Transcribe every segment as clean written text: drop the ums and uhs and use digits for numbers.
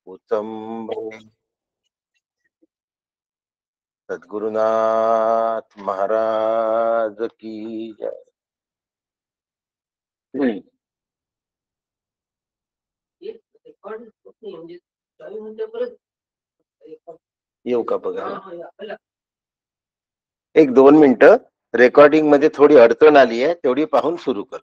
उत्तम सद्गुरुनाथ महाराज की जय. येऊ का बघा. एक 2 मिनिटं. रेकॉर्डिंग मध्ये थोडी अडचण आली आहे, तेवढी पाहून सुरू कर.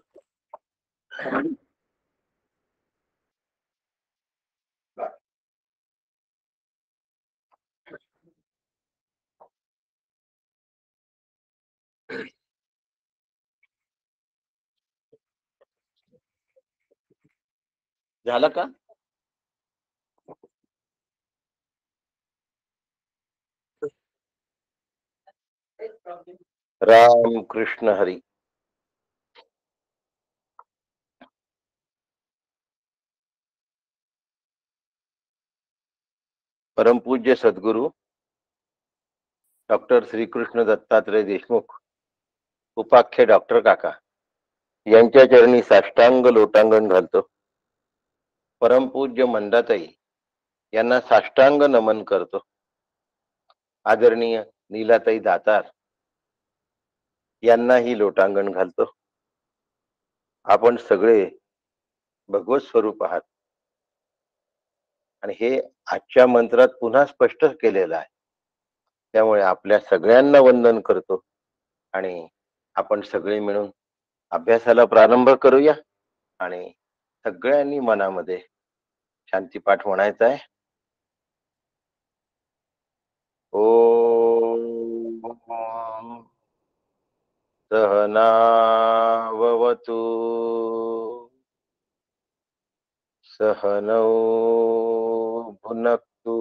झालं का? राम कृष्ण हरी. परमपूज्य सद्गुरु डॉक्टर श्रीकृष्ण दत्तात्रय देशमुख, उपाख्य डॉक्टर काका यांच्या चरणी साष्टांग लोटांगण घालतो. परमपूज्य मंदाताई यांना साष्टांग नमन करतो. आदरणीय नीलाताई दातार यांनाही लोटांगण घालतो. आपण सगळे भगवत स्वरूप आहात आणि हे आजच्या मंत्रात पुन्हा स्पष्ट केलेलं आहे. त्यामुळे आपल्या सगळ्यांना वंदन करतो आणि आपण सगळे मिळून अभ्यासाला प्रारंभ करूया. आणि सगळ्यांनी मनामध्ये शांतीपाठ म्हणायचा आहे. ओम सहनावतु सहनौ भुनक्तु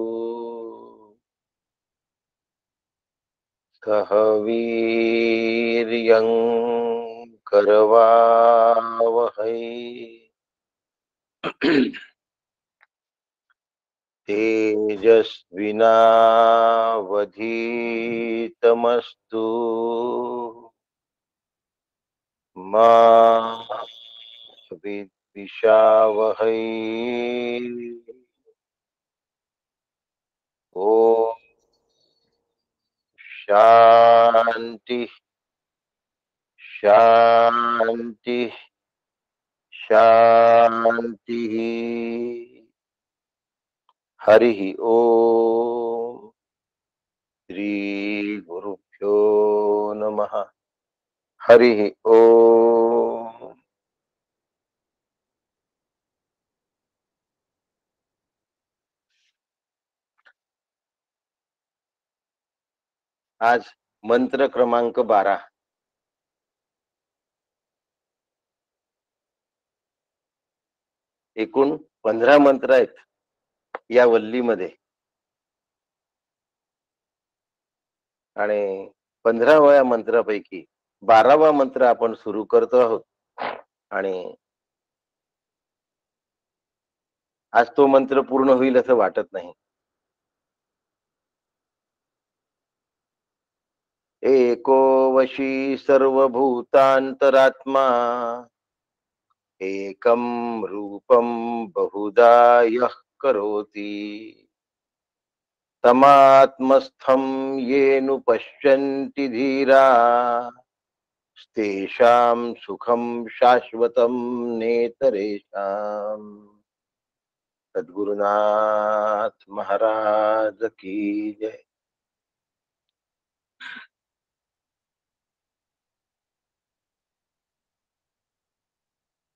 सह वीर्यं करवावहै तेजस्विनावधीतमस्तु मा विद्विषावहै. ओम शांति शांति शांति. हरि ओम. श्री गुरुभ्यो नमः. हरि ओम. आज मंत्र क्रमांक 12. एकूण 15 मंत्र आहेत या वल्लीमध्ये आणि 15व्या मंत्रापैकी 12वा मंत्र आपण सुरू करतो आहोत. आणि आज तो मंत्र पूर्ण होईल असं वाटत नाही. एको वशी सर्वभूतांतरात्मा एकम रूपम बहुधा यः करोति तमात्मस्थं येनु पश्यन्ति धीरा तेषां सुखम शाश्वतं नेतरेषाम्. सद्गुरुनाथ महाराज की जय.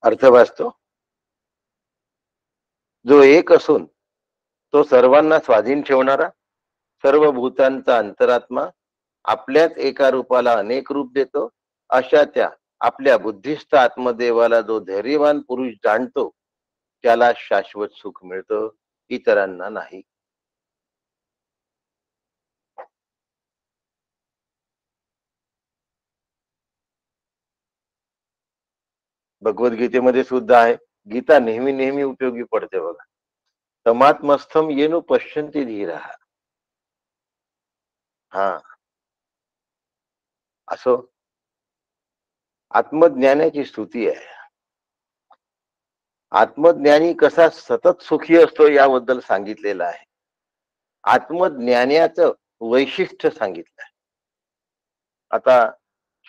अर्थ वाचतो. जो एक असून तो सर्वांना स्वाधीन ठेवणारा, सर्व भूतांचा अंतरात्मा आपल्याच एका रूपाला अनेक रूप देतो, अशा त्या आपल्या बुद्धिस्थ आत्मदेवाला जो धैर्यवान पुरुष जाणतो त्याला शाश्वत सुख मिळतं, इतरांना नाही. भगवद्गीतेमध्ये सुद्धा आहे. गीता नेहमी नेहमी उपयोगी पडते बघा. तमात्मस्थम येनु पश्यन्ति धीरा. हा असो आत्मज्ञानाची स्तुती आहे. आत्मज्ञानी कसा सतत सुखी असतो याबद्दल सांगितलेलं आहे. आत्मज्ञानाचं वैशिष्ट्य सांगितलं आहे. आता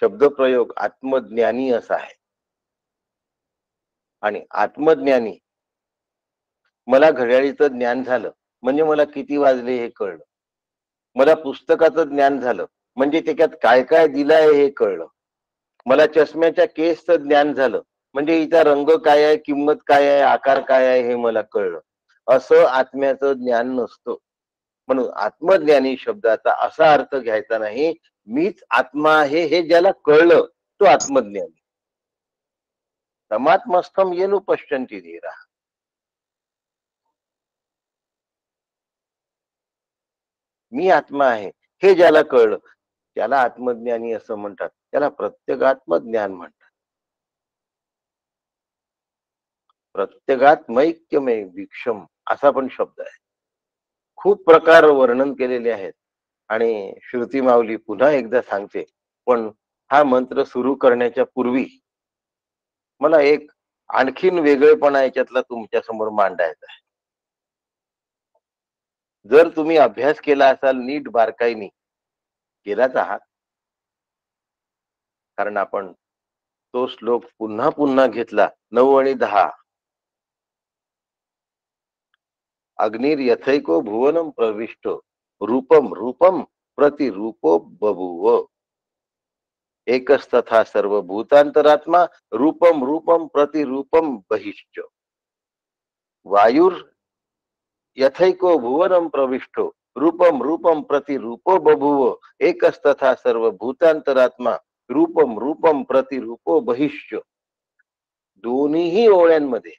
शब्दप्रयोग आत्मज्ञानी असा आहे. आणि आत्मज्ञानी, मला घड्याळीचं ज्ञान झालं म्हणजे मला किती वाजले हे कळलं. मला पुस्तकाचं ज्ञान झालं म्हणजे त्याच्यात काय काय दिलंय हे कळलं. मला चष्म्याच्या केसचं ज्ञान झालं म्हणजे हिचा रंग काय आहे, किंमत काय आहे, आकार काय आहे हे मला कळलं. असं आत्म्याचं ज्ञान नसतं. म्हणून आत्मज्ञानी शब्दाचा असा अर्थ घ्यायचा नाही मीच आत्मा आहे हे ज्याला कळलं तो आत्मज्ञानी. तमात्मस्थम येनु पश्यन्ति धीरा. मी आत्मा आहे हे ज्याला कळलं त्याला आत्मज्ञानी असं म्हणतात. त्याला प्रत्यगात्मज्ञान म्हणतात. प्रत्यगात्मैक्यमे वीक्षम असा पण शब्द आहे. खूप प्रकार वर्णन केलेले आहेत आणि श्रुती माऊली पुन्हा एकदा सांगते. पण हा मंत्र सुरू करण्याच्या पूर्वी मला एक आणखीन वेगळेपणा याच्यातला तुमच्या समोर मांडायचा आहे. जर तुम्ही अभ्यास केला असाल नीट बारकाईने, केलाच आहात, कारण आपण तो श्लोक पुन्हा पुन्हा घेतला 9 आणि 10. अग्निर्यथैको भुवनम प्रविष्टो रूपम रूपम प्रतिरूपो बभूव एकस्तथा सर्वभूतांतरात्मा रूपम रूपम प्रतिरूपम बहिश्च वायुर यथैको भुवनम प्रविष्टो रूपम रूपम प्रतिरूपो बभूव एकस्तथा सर्वभूतांतरात्मा रूपम रूपम प्रतिरूपो बहिश्च. दोन्ही ओळ्यांमध्ये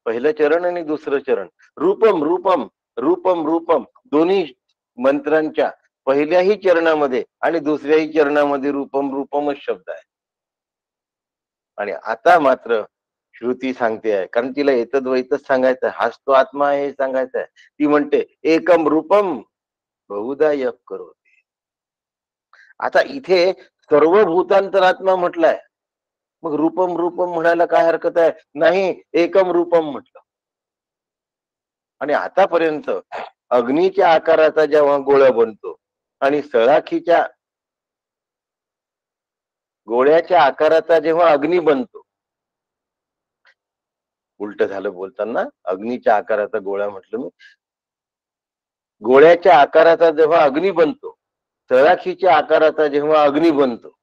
पहिलं चरण आणि दुसरं चरण रूपम रूपम रूपम रूपम दोन्ही मंत्रांच्या पहिल्याही चरणामध्ये आणि दुसऱ्याही चरणामध्ये रूपम रूपमच शब्द आहे. आणि आता मात्र श्रुती सांगते आहे, कारण तिला एतद्वैतच सांगायचं आहे, हाच तो आत्मा आहे हे सांगायचं आहे. ती म्हणते एकम रूपम बहुधा यक करोति. आता इथे सर्व भूतांतरात्मा म्हटलाय, मग रूपम रूपम म्हणायला काय हरकत आहे? नाही, एकम रूपम म्हटलं. आणि आतापर्यंत अग्नीच्या आकाराचा जेव्हा गोळा बनतो आणि सळाखीच्या गोळ्याच्या आकाराचा जेव्हा अग्नी बनतो, उलट झालं बोलताना, अग्नीच्या आकाराचा गोळा म्हटलं मी, गोळ्याच्या आकाराचा जेव्हा अग्नी बनतो, सळाखीच्या आकाराचा जेव्हा अग्नी बनतो,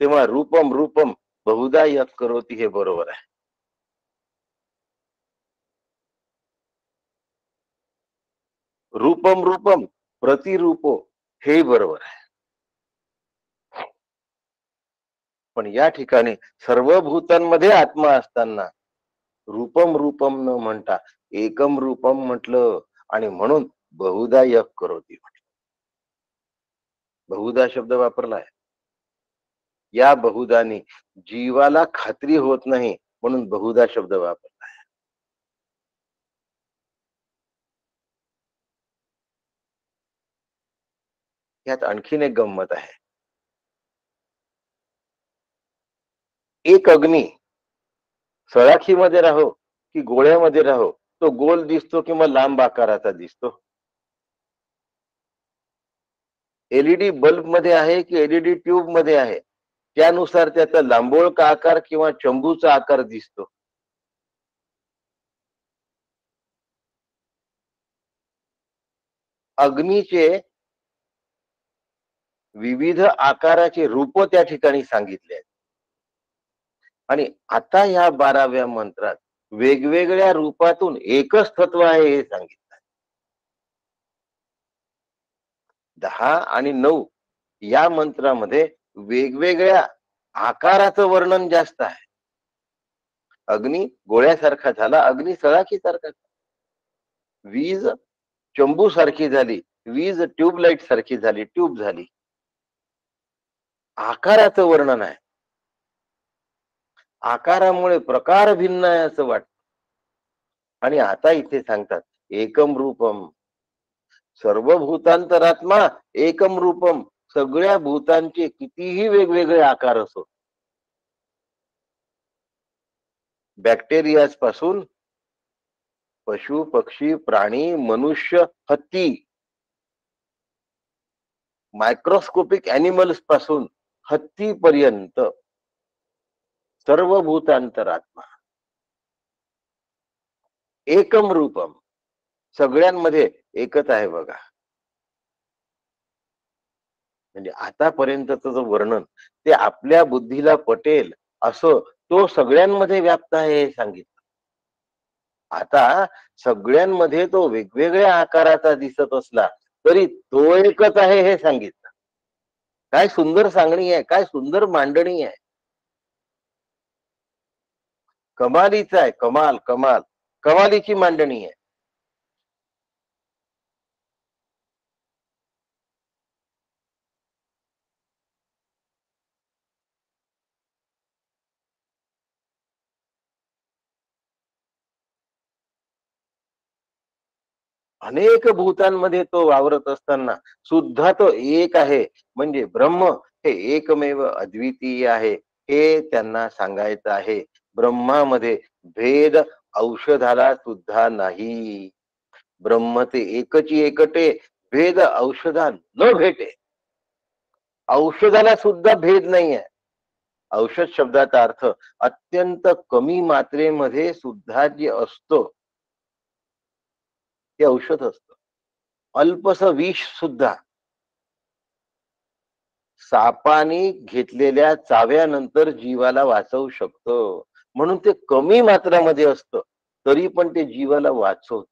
तेव्हा रूपम रूपम बहुधा यक करोति हे बरोबर आहे. रूपम रूपम प्रतिरूपो हे बरोबर आहे. पण या ठिकाणी सर्व भूतांमध्ये आत्मा असताना रूपम रूपम न म्हणता एकम रूपम म्हटलं आणि म्हणून बहुधा यक करोति म्हटलं. बहुधा शब्द वापरलाय. या बहुधानी जीवाला खात्री होत नाही म्हणून बहुधा शब्द वापरला आहे. यात आणखीन एक गंमत आहे. एक अग्नी सळाखीमध्ये राहो की गोळ्यामध्ये राहो, तो गोल दिसतो किंवा लांब आकाराचा दिसतो. एलईडी बल्ब मध्ये आहे की एलईडी ट्यूब मध्ये आहे त्यानुसार त्याचा लांबोळका आकार किंवा चंबूचा आकार दिसतो. अग्नीचे विविध आकाराचे रूप त्या ठिकाणी सांगितले आहेत. आणि आता या 12व्या मंत्रात वेगवेगळ्या रूपातून एकच तत्व आहे हे सांगितलं. 10 आणि 9 या मंत्रामध्ये वेगवेगळ्या आकाराचं वर्णन जास्त आहे. अग्नी गोळ्यासारखा झाला, अग्नी सळाखीसारखा, वीज चंबू सारखी झाली, वीज ट्यूबलाईट सारखी झाली, ट्यूब झाली. आकाराचं वर्णन आहे. आकारामुळे प्रकार भिन्न आहे असं वाटत. आणि आता इथे सांगतात एकम रूपम सर्व भूतांतरात्मा एकम रूपम. सगळ्या भूतांचे कितीही वेगवेगळे आकार असो, बॅक्टेरियाज पासून पशु पक्षी प्राणी मनुष्य हत्ती, मायक्रोस्कोपिक ॲनिमल्स पासून हत्ती पर्यंत सर्व भूतांतरात्मा एकम रूपम, सगळ्यांमध्ये एकच आहे बघा. म्हणजे आतापर्यंतचं जो वर्णन ते आपल्या बुद्धीला पटेल असं तो सगळ्यांमध्ये व्याप्त आहे हे सांगितलं. आता सगळ्यांमध्ये तो वेगवेगळ्या आकाराचा दिसत असला तरी तो एकच आहे हे सांगितलं. काय सुंदर सांगणी आहे, काय सुंदर मांडणी आहे. कमालीचा आहे, कमाल कमाल, कमालीची मांडणी आहे. अनेक भूतांमध्ये तो वावरत असताना सुद्धा तो एक आहे. म्हणजे ब्रह्म हे एकमेव अद्वितीय आहे हे त्यांना सांगायचं आहे. ब्रह्मामध्ये भेद औषधाला सुद्धा नाही. ब्रह्म ते एकची एकटे, भेद औषधा न भेटे. औषधाला सुद्धा भेद नाहीये. औषध शब्दाचा अर्थ अत्यंत कमी मात्रेमध्ये सुद्धा जे असतं ते औषध असतं. अल्पस विष सुद्धा सापाने घेतलेल्या चाव्यानंतर जीवाला वाचवू शकतं. म्हणून ते कमी मात्रामध्ये असतं तरी पण ते जीवाला वाचवत.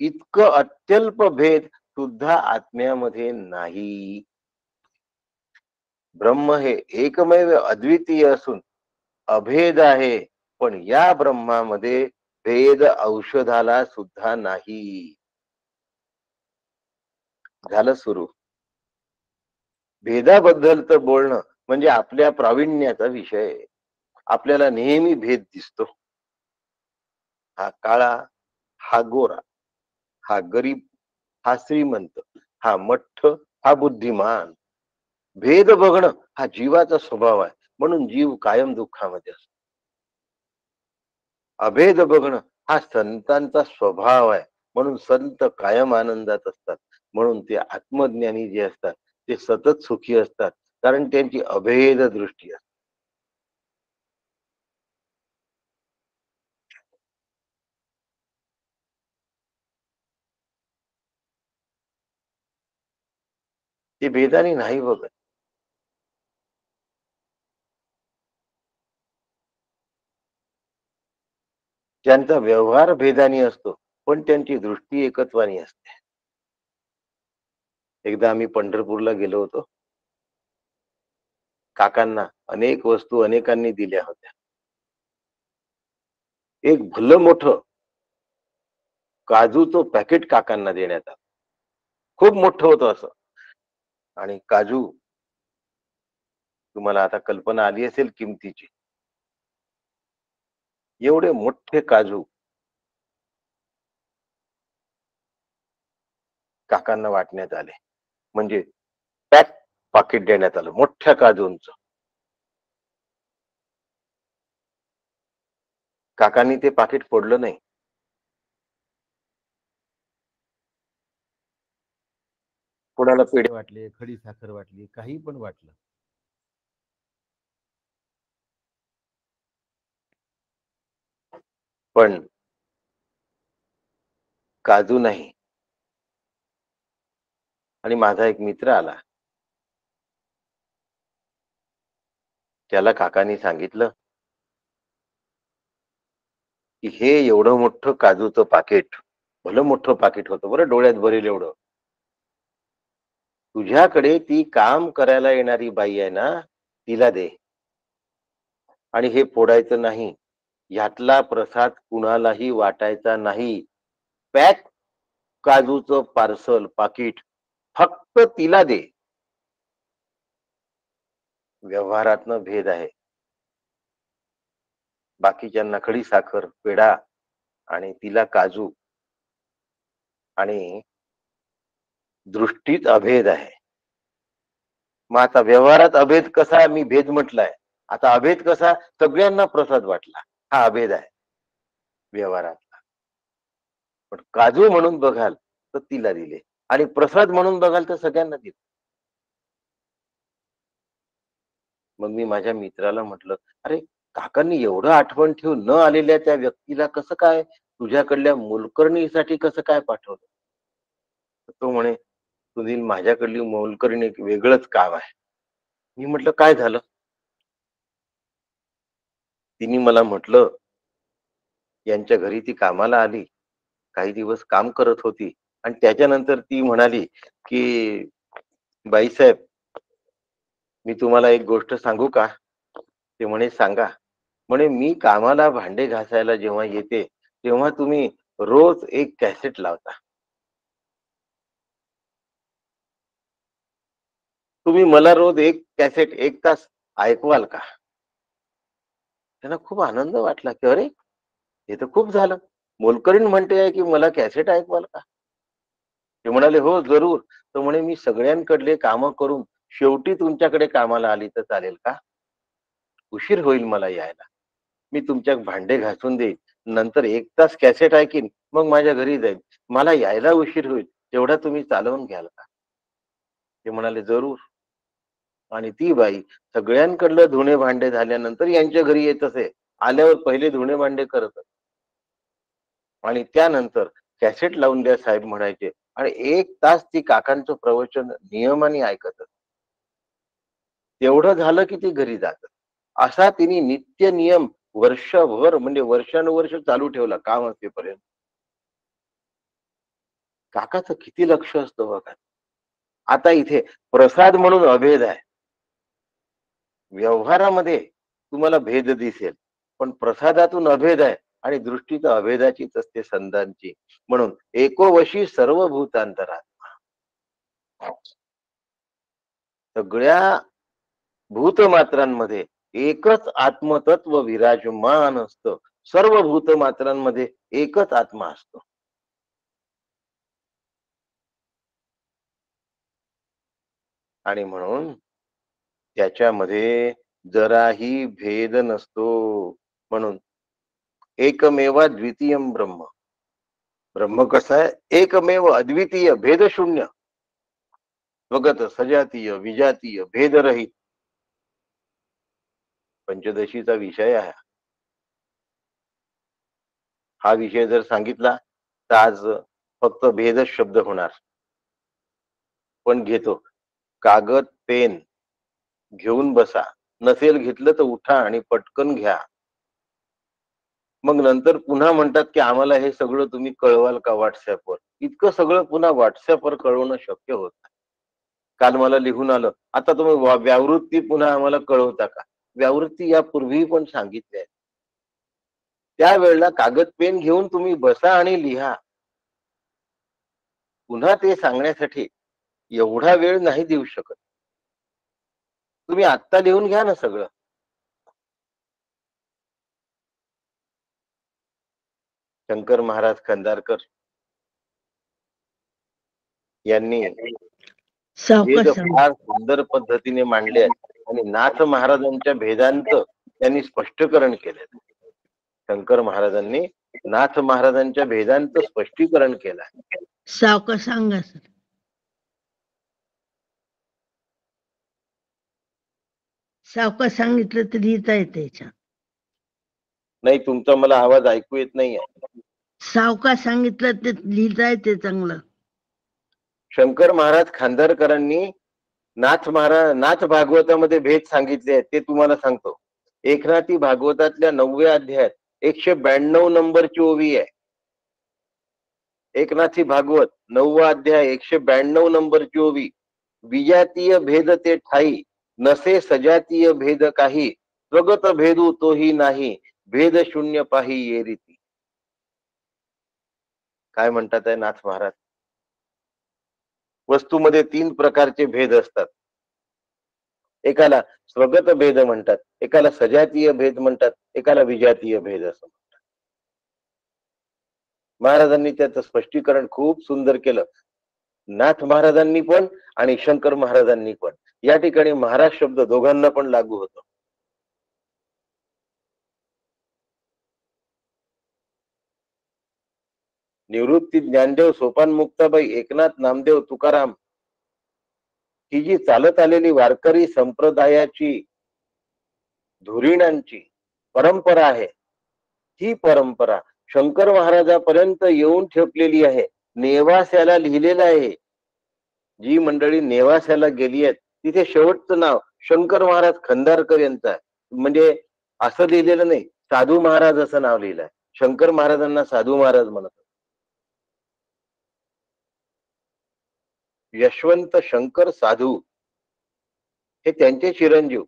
इतकं अत्यल्प भेद सुद्धा आत्म्यामध्ये नाही. ब्रह्म हे एकमेव अद्वितीय असून अभेद आहे. पण या ब्रह्मामध्ये भेद औषधाला सुद्धा नाही. झालं सुरू. भेदाबद्दलचं बोलणं म्हणजे आपल्या प्रावीण्याचा विषय आहे. आपल्याला नेहमी भेद दिसतो. हा काळा, हा गोरा, हा गरीब, हा श्रीमंत, हा मठ्ठ, हा बुद्धिमान. भेद बघणं हा जीवाचा स्वभाव आहे. म्हणून जीव कायम दुःखामध्ये असतो. अभेद बघणं हा संतांचा स्वभाव आहे. म्हणून संत कायम आनंदात असतात. म्हणून ते आत्मज्ञानी जे असतात ते सतत सुखी असतात. कारण त्यांची अभेद दृष्टी असते. ते भेदाने नाही बघत. त्यांचा व्यवहार भेदानी असतो पण त्यांची दृष्टी एकत्वानी असते. एकदा आम्ही पंढरपूरला गेलो होतो. काकांना अनेक वस्तू अनेकांनी दिल्या होत्या. एक भलं मोठं काजूचं पॅकेट काकांना देण्यात आलं. खूप मोठं होतं असं. आणि काजू तुम्हाला आता कल्पना आली असेल किमतीची. एवढे मोठे काजू काकांना वाटण्यात आले. म्हणजे पॅक पाकिट देण्यात आलं मोठ्या काजूंचं. काकांनी ते पाकिट फोडलं नाही. कोणाला पेढे वाटले, खडी साखर वाटली, काही पण वाटलं. पण काजू नाही. आणि माझा एक मित्र आला. त्याला काकांनी सांगितलं की हे एवढं मोठं काजूचं पाकिट, भलं मोठं पाकिट होतं बरं, डोळ्यात भरेल एवढं. तुझ्याकडे ती काम करायला येणारी बाई आहे ना, तिला दे. आणि हे फोडायचं नाही. यातला प्रसाद कुणालाही वाटायचा नाही. पॅक काजूचं पार्सल पाकिट फक्त तिला दे. व्यवहारातनं भेद आहे. बाकीच्यांना खडी साखर, पेढा आणि तिला काजू. आणि दृष्टीत अभेद आहे. मग आता व्यवहारात अभेद कसा मी भेद म्हटलाय. आता अभेद कसा? सगळ्यांना प्रसाद वाटला, हा अभेद आहे व्यवहारातला. पण काजू म्हणून बघाल तर तिला दिले, आणि प्रसाद म्हणून बघाल तर सगळ्यांना दिले. मग मी माझ्या मित्राला म्हटलं, अरे काकांनी एवढं आठवण ठेवून न आलेल्या त्या व्यक्तीला कसं काय तुझ्याकडल्या मोलकरणीसाठी कसं काय पाठवलं? तर तो म्हणे, सुनील, माझ्याकडली मोलकरणी एक वेगळंच काम आहे. मी म्हटलं, काय झालं? तिने मला म्हटलं, यांच्या घरी ती कामाला आली, काही दिवस काम करत होती, आणि त्याच्यानंतर ती म्हणाली की, बाईसाहेब, मी तुम्हाला एक गोष्ट सांगू का? ते म्हणे, सांगा. म्हणे, मी कामाला भांडे घासायला जेव्हा येते तेव्हा तुम्ही रोज एक कॅसेट लावता. तुम्ही मला रोज एक कॅसेट 1 तास ऐकवाल का? त्यांना खूप आनंद वाटला की अरे, हे तर खूप झालं. मोलकरीण म्हणते आहे की मला कॅसेट ऐकवाल का? ते म्हणाले, हो जरूर. तर म्हणे, मी सगळ्यांकडले कामं करून शेवटी तुमच्याकडे कामाला आली तर चालेल का? उशीर होईल मला यायला. मी तुमच्या भांडे घासून देईन. नंतर 1 तास कॅसेट ऐकीन, मग माझ्या घरी जाईन. मला यायला उशीर होईल. तेवढा तुम्ही चालवून घ्याल का? ते म्हणाले, जरूर. आणि ती बाई सगळ्यांकडलं धुणे भांडे झाल्यानंतर यांच्या घरी येत असे. आल्यावर पहिले धुणे भांडे करत असे. आणि त्यानंतर कॅसेट लावून द्या साहेब म्हणायचे, आणि 1 तास ती काकांचं प्रवचन नियमाने ऐकत असत. तेवढं झालं की ती घरी जात. असा तिने नित्य नियम वर्षभर, म्हणजे वर्षानुवर्ष चालू ठेवला काम असेपर्यंत. काकाचं किती लक्ष असतं बघा. आता इथे प्रसाद म्हणून अभेद आहे. व्यवहारामध्ये तुम्हाला भेद दिसेल, पण प्रसादातून अभेद आहे, आणि दृष्टी तर अभेदाचीच असते संतांची. म्हणून एकोवशी सर्व भूतांतरात, सगळ्या भूतमात्रांमध्ये एकच आत्मतत्व विराजमान असतं. सर्व भूतमात्रांमध्ये एकच आत्मा असतो. आणि म्हणून त्याच्यामध्ये जराही भेद नसतो. म्हणून एकमेवा द्वितीयम ब्रह्म. ब्रह्म कसं आहे? एकमेव अद्वितीय भेदशून्य, स्वगत सजातीय विजातीय भेदरहित. पंचदशीचा विषय आहे. हा विषय जर सांगितला तर आज फक्त भेदच शब्द होणार. पण घेतो, कागद पेन घेऊन बसा. नसेल घेतलं तर उठा आणि पटकन घ्या. मग नंतर पुन्हा म्हणतात की आम्हाला हे सगळं तुम्ही कळवाल का व्हॉट्सअपवर? इतकं सगळं पुन्हा व्हॉट्सअपवर कळवणं शक्य होत नाही. काल मला लिहून आलं, आता तुम्ही व्यावृत्ती पुन्हा आम्हाला कळवता का? व्यावृत्ती यापूर्वी पण सांगितल्या आहेत. त्यावेळेला कागद पेन घेऊन तुम्ही बसा आणि लिहा. पुन्हा ते सांगण्यासाठी एवढा वेळ नाही देऊ शकत. तुम्ही आत्ता लिहून घ्या ना सगळं. शंकर महाराज खंदारकर यांनी भेद सावकाश फार सुंदर पद्धतीने मांडले आहेत, आणि नाथ महाराजांच्या भेदांचं त्यांनी स्पष्टीकरण केलं. शंकर महाराजांनी नाथ महाराजांच्या भेदांचं स्पष्टीकरण केलं आहे. सावकाश सांगा सर. सावकाश सांगितलं तर लिहिता येते याच्यात. नाही, तुमचा मला आवाज ऐकू येत नाहीये. सावकाश सांगितलं ते लिहिता येते चांगलं. शंकर महाराज खांदारकरांनी नाथ भागवतामध्ये भेद सांगितले आहेत, ते तुम्हाला सांगतो. एकनाथी भागवतातल्या 9व्या अध्यायात 192 नंबरची ओवी आहे. एकनाथी भागवत 9वा अध्याय 192 नंबरची ओवी. विजातीय भेद ते ठाई, नसे सजातीय भेद काही, स्वगत भेदू तोही नाही, भेद शून्य पाही ये रीती. काय म्हणतात आहे नाथ महाराज? वस्तूमध्ये 3 प्रकारचे भेद असतात. एकाला स्वगत भेद म्हणतात, एकाला सजातीय भेद म्हणतात, एकाला विजातीय भेद असं म्हणतात. महाराजांनी त्याचं स्पष्टीकरण खूप सुंदर केलं. नाथ महाराजांनी पण आणि शंकर महाराजांनी पण. या ठिकाणी महाराज शब्द दोघांना पण लागू होतो. निवृत्ती ज्ञानदेव, सोपान मुक्ताबाई, एकनाथ, नामदेव, तुकाराम ही जी चालत आलेली वारकरी संप्रदायाची धुरीणांची परंपरा आहे, ही परंपरा शंकर महाराजापर्यंत येऊन ठेपलेली आहे. नेवास्याला लिहिलेलं आहे. जी मंडळी नेवास्याला गेली आहेत तिथे शेवटचं नाव शंकर महाराज खंदारकर यांचं आहे. म्हणजे असं लिहिलेलं नाही, साधू महाराज असं नाव लिहिलंय. शंकर महाराजांना साधू महाराज म्हणत. यशवंत शंकर साधू हे त्यांचे चिरंजीव,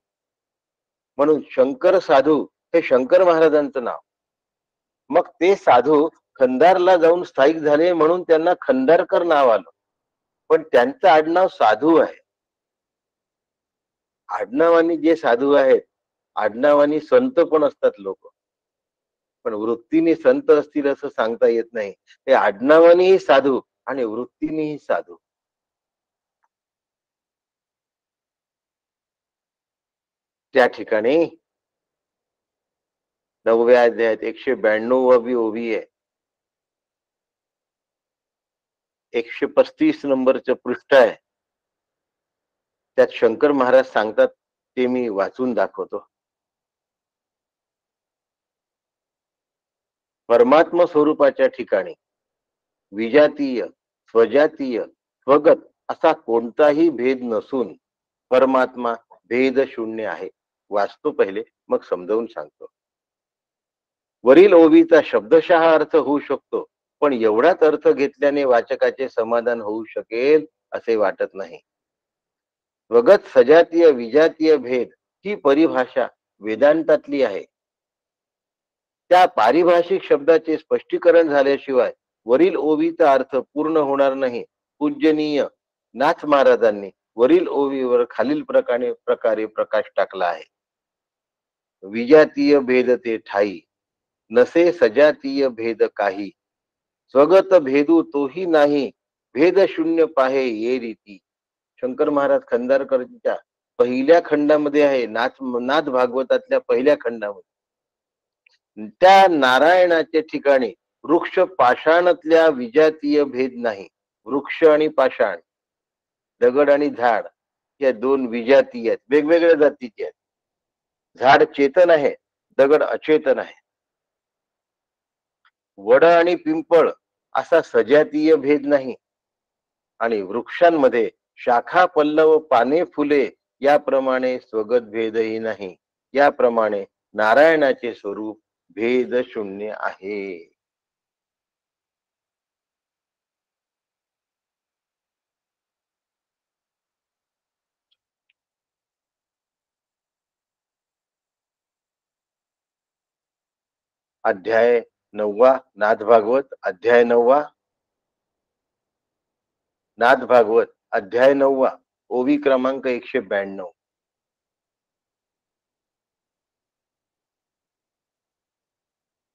म्हणून शंकर साधू हे शंकर महाराजांचं नाव. मग ते साधू खंदारला जाऊन स्थायिक झाले म्हणून त्यांना खंदारकर नाव आलं. पण त्यांचं आडनाव साधू आहे. आडनावानी जे साधू आहेत, आडनावानी संत पण असतात लोक, पण वृत्तीने संत असतील असं सांगता येत नाही. ते आडनावानीही साधू आणि वृत्तीनेही साधू. त्या ठिकाणी 9व्या अध्यायात 192वी ओवी आहे, 135 नंबरचं पृष्ठ आहे. त्यात शंकर महाराज सांगतात, ते मी वाचून दाखवतो. परमात्म स्वरूपाच्या ठिकाणी विजातीय, स्वजातीय, स्वगत असा कोणताही भेद नसून परमात्मा भेद शून्य आहे. वाचतो पहिले, मग समजावून सांगतो. वरील ओवीचा शब्दशः अर्थ होऊ शकतो, पण एवढाच अर्थ घेतल्याने वाचकाचे समाधान होऊ शकेल असे वाटत नाही. स्वगत, सजातीय, विजातीय भेद ही परिभाषा वेदांतातली आहे. त्या पारिभाषिक शब्दाचे स्पष्टीकरण झाल्याशिवाय वरील ओवीचा अर्थ पूर्ण होणार नाही. पूजनीय नाथ महाराजांनी वरील ओवीवर खालील प्रकारे प्रकाश टाकला आहे. विजातीय भेद ते ठाई, नसे सजातीय भेद काही, स्वगत भेदू तोही नाही, भेद शून्य पाहे ये रीती. शंकर महाराज खंदारकरच्या पहिल्या खंडामध्ये आहे, नाथ भागवतातल्या पहिल्या खंडामध्ये. त्या नारायणाच्या ठिकाणी वृक्ष पाषाणातल्या विजातीय भेद नाही. वृक्ष आणि पाषाण, दगड आणि झाड या दोन विजातीय आहेत, वेगवेगळ्या जातीचे आहेत. झाड चेतन आहे, दगड अचेतन आहे. वड आणि पिंपळ असा सजातीय भेद नाही. आणि वृक्षांमध्ये शाखा, पल्लव, पाने, फुले याप्रमाणे स्वगत भेदही नाही. याप्रमाणे नारायणाचे स्वरूप भेद शून्य आहे. अध्याय 9वा नाथ भागवत, अध्याय 9वा नाथ भागवत, अध्याय 9वा, ओवी क्रमांक 192.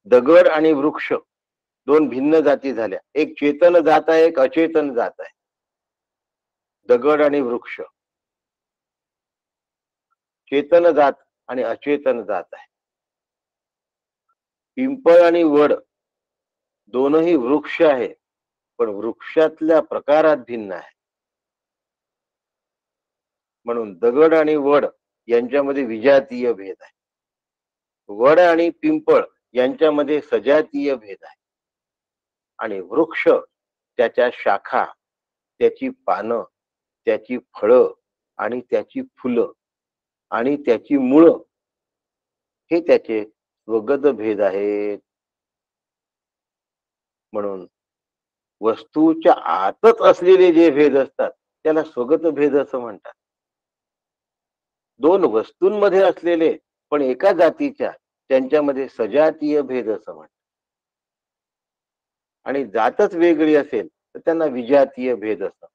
दगड आणि वृक्ष दोन भिन्न जाती झाल्या. एक चेतन जात आहे, एक अचेतन जात आहे. दगड आणि वृक्ष चेतन जात आणि अचेतन जात आहे. पिंपळ आणि वड दोनही वृक्ष आहे, पण वृक्षातल्या प्रकारात भिन्न आहे. म्हणून दगड आणि वड यांच्यामध्ये विजातीय भेद आहे. वड आणि पिंपळ यांच्यामध्ये सजातीय भेद आहे. आणि वृक्ष, त्याच्या शाखा, त्याची पानं, त्याची फळं आणि त्याची फुलं आणि त्याची मुळं हे त्याचे स्वगत भेद आहेत. म्हणून वस्तूच्या आतच असलेले जे भेद असतात त्याला स्वगत भेद असं म्हणतात. दोन वस्तूंमध्ये असलेले पण एका जातीच्या, त्यांच्यामध्ये सजातीय भेद असं म्हणतात. आणि जातच वेगळी असेल तर त्यांना विजातीय भेद असतात.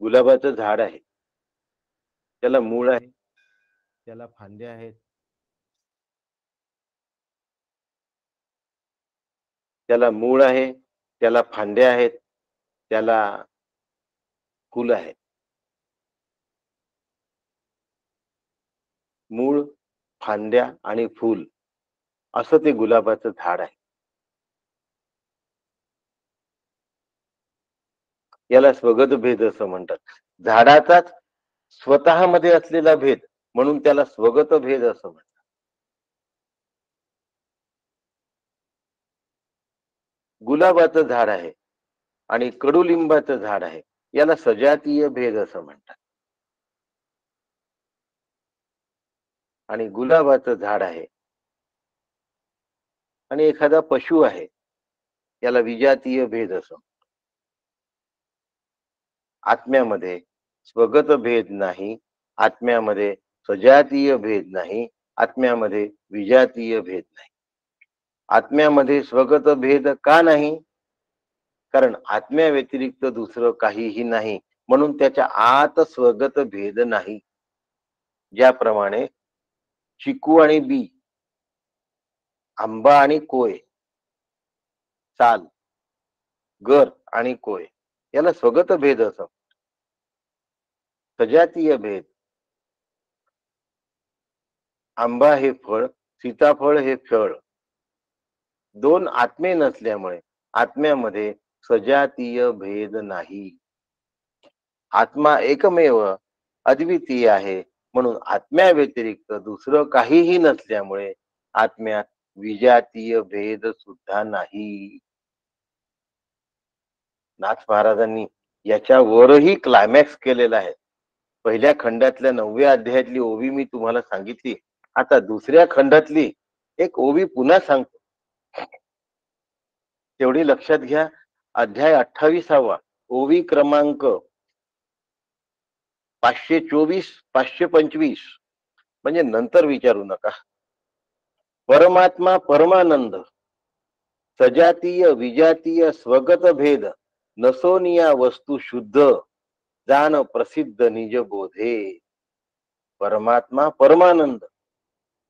गुलाबाचं झाड आहे, त्याला मूळ आहे, त्याला फांद्या आहेत, त्याला मूळ आहे, त्याला फांद्या आहेत, त्याला फुल आहेत. मूळ, फांद्या आणि फूल असं ते गुलाबाचं झाड आहे. याला स्वगत भेद असं म्हणतात. झाडाचाच स्वतःमध्ये असलेला भेद म्हणून त्याला स्वगत भेद असं म्हणतात. गुलाबाचं झाड आहे आणि कडुलिंबाचं झाड आहे, याला सजातीय भेद असं म्हणतात. आणि गुलाबाचं झाड आहे आणि एखादा पशु आहे, याला विजातीय भेद असं. आत्म्यामध्ये स्वगत भेद नाही, आत्म्यामध्ये सजातीय भेद नाही, आत्म्यामध्ये विजातीय भेद नाही. आत्म्यामध्ये स्वगत भेद का नाही? कारण आत्म्या व्यतिरिक्त दुसरं काहीही नाही, म्हणून त्याच्या आत स्वगत भेद नाही. ज्याप्रमाणे चिकू आणि बी, आंबा आणि कोय, साल, गर आणि कोय याला स्वगत भेद असं. सजातीय भेद, आंबा हे फळ, सीताफळ हे फळ, दोन आत्मे नसल्यामुळे आत्म्यामध्ये सजातीय भेद नाही. आत्मा एकमेव अद्वितीय आहे, म्हणून आत्म्या व्यतिरिक्त दुसरं काहीही नसल्यामुळे आत्म्यात विजातीय भेद सुद्धा नाही. नाथ महाराजांनी याच्यावरही क्लायमॅक्स केलेला आहे. पहिल्या खंडातल्या 9व्या अध्यायातली ओवी मी तुम्हाला सांगितली. आता दुसऱ्या खंडातली एक ओवी पुन्हा सांगतो, तेवढी लक्षात घ्या. अध्याय 28वा, ओवी क्रमांक 524, 525, म्हणजे नंतर विचारू नका. परमात्मा परमानंद, सजातीय विजातीय स्वगत भेद, नसोनिया वस्तू शुद्ध, जान प्रसिद्ध निज बोधे. परमात्मा परमानंद,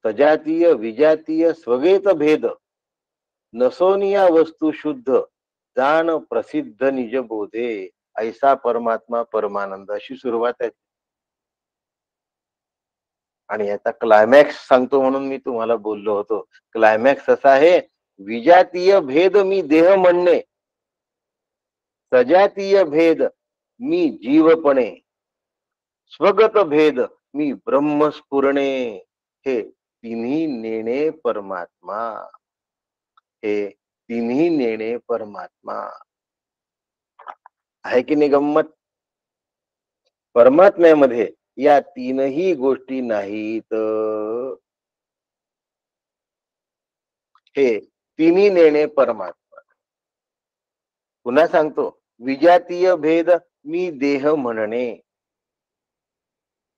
सजातीय विजातीय स्वगेत भेद, नसोनिया वस्तू शुद्ध, जान प्रसिद्ध निज बोधे. ऐसा परमात्मा परमानंद, अशी सुरुवात आहे. आणि याचा क्लायमॅक्स सांगतो म्हणून मी तुम्हाला बोललो होतो. क्लायमॅक्स असा आहे, विजातीय भेद मी देह म्हणणे, सजातीय भेद मी जीवपणे, स्वगत भेद मी ब्रह्मस्फुरणे. हे तिन्ही नेणे परमात्मा, हे तिन्ही नेणे परमात्मा. आहे की नाही गंमत? परमात्म्यामध्ये या तीनही गोष्टी नाहीत. हे तिन्ही नेणे परमात्मा. पुन्हा सांगतो, विजातीय भेद मी देह म्हणणे.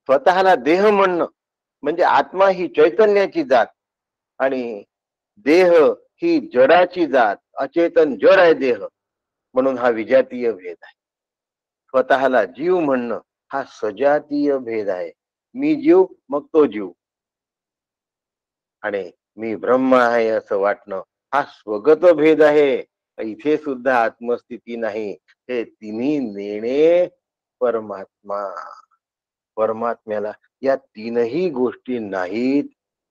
स्वतःला देह म्हणणं म्हणजे आत्मा ही चैतन्याची जात आणि देह ही जडाची जात, अचेतन जड आहे देह, म्हणून हा विजातीय भेद आहे. स्वतःला जीव म्हणणं हा सजातीय भेद आहे. मी जीव मग तो जीव, आणि मी ब्रह्म आहे असं वाटणं हा स्वगत भेद आहे. इथे सुद्धा आत्मस्थिती नाही. हे तिन्ही नेणे परमात्मा. परमात्म्याला या तीनही गोष्टी नाहीत,